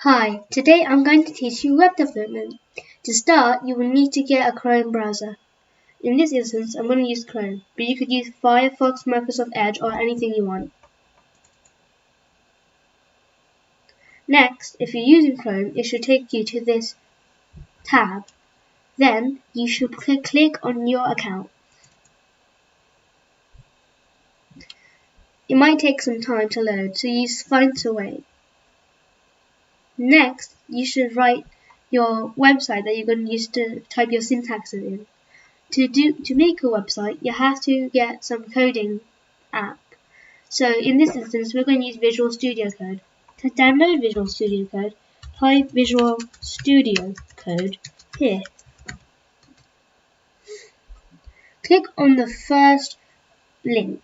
Hi, today I'm going to teach you web development. To start, you will need to get a Chrome browser. In this instance, I'm going to use Chrome, but you could use Firefox, Microsoft Edge, or anything you want. Next, if you're using Chrome, it should take you to this tab. Then, you should click on your account. It might take some time to load, so you find to wait. Next, you should write your website that you're going to use to type your syntaxes in. To make a website, you have to get some coding app. So in this instance, we're going to use Visual Studio Code. To download Visual Studio Code, type Visual Studio Code here. Click on the first link.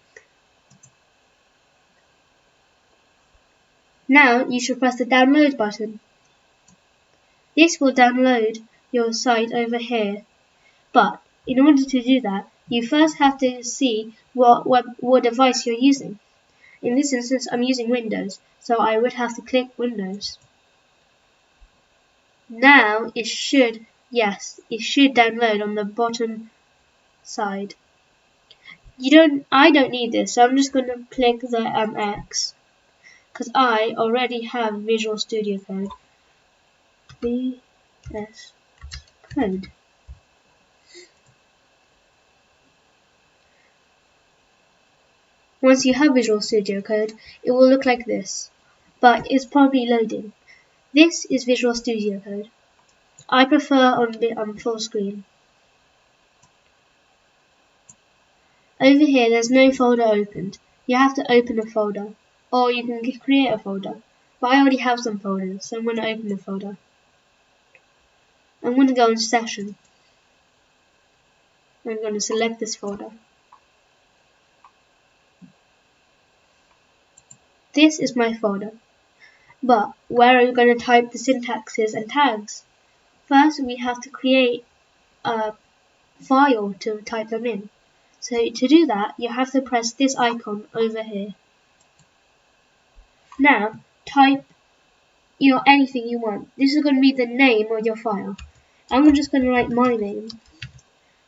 Now you should press the download button. This will download your site over here, but in order to do that, you first have to see what device you're using. In this instance, I'm using Windows, so I would have to click Windows. Now it should download on the bottom side. I don't need this, so I'm just going to click the X, because I already have Visual Studio Code. VS Code. Once you have Visual Studio Code, it will look like this, but it's probably loading. This is Visual Studio Code. I prefer on full screen. Over here, there's no folder opened. You have to open a folder, or you can create a folder. But I already have some folders, so I'm going to open the folder. I'm going to go on Session. I'm going to select this folder. This is my folder. But where are we going to type the syntaxes and tags? First, we have to create a file to type them in. So to do that, you have to press this icon over here. Now, type anything you want. This is going to be the name of your file. I'm just going to write my name.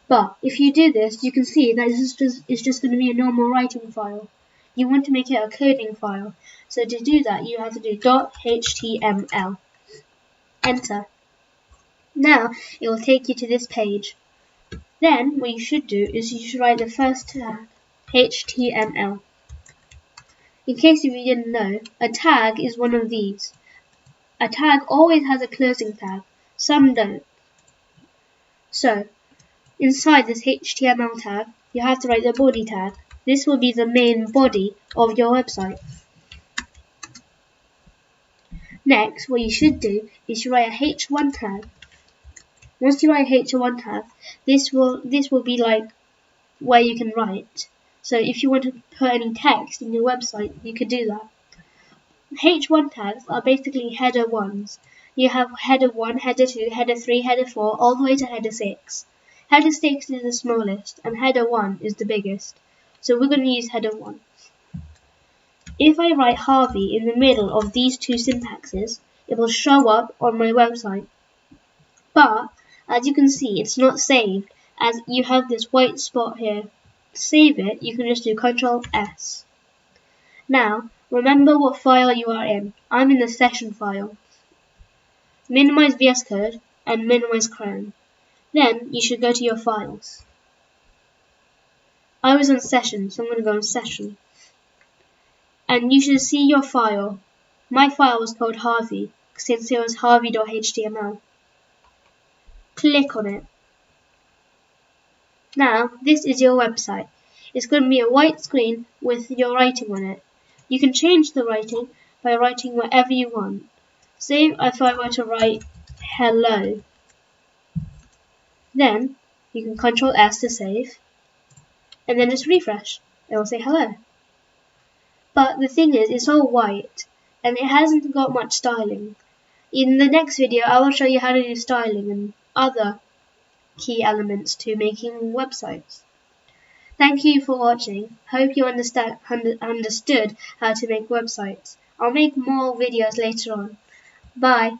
But if you do this, you can see that it's just going to be a normal writing file. You want to make it a coding file. So to do that, you have to do .html. Enter. Now, it will take you to this page. Then, what you should do is you should write the first tag, HTML. In case if you didn't know, a tag is one of these. A tag always has a closing tag. Some don't. So, inside this HTML tag, you have to write the body tag. This will be the main body of your website. Next, what you should do is you write a H1 tag. Once you write a H1 tag, this will be like where you can write. So if you want to put any text in your website, you could do that. H1 tags are basically header 1s. You have header 1, header 2, header 3, header 4, all the way to header 6. Header 6 is the smallest, and header 1 is the biggest. So we're going to use header 1. If I write Harvey in the middle of these two syntaxes, it will show up on my website. But, as you can see, it's not saved, as you have this white spot here. To save it, you can just do Ctrl S. Now, remember what file you are in. I'm in the session file. Minimize VS Code and minimize Chrome. Then, you should go to your files. I was on session, so I'm going to go on session. And you should see your file. My file was called Harvey, since it was harvey.html. Click on it. Now, this is your website. It's going to be a white screen with your writing on it. You can change the writing by writing whatever you want. Say if I were to write hello. Then, you can Ctrl S to save. And then just refresh. It will say hello. But the thing is, it's all white. And it hasn't got much styling. In the next video, I will show you how to do styling and other key elements to making websites. Thank you for watching. Hope you understood how to make websites. I'll make more videos later on. Bye.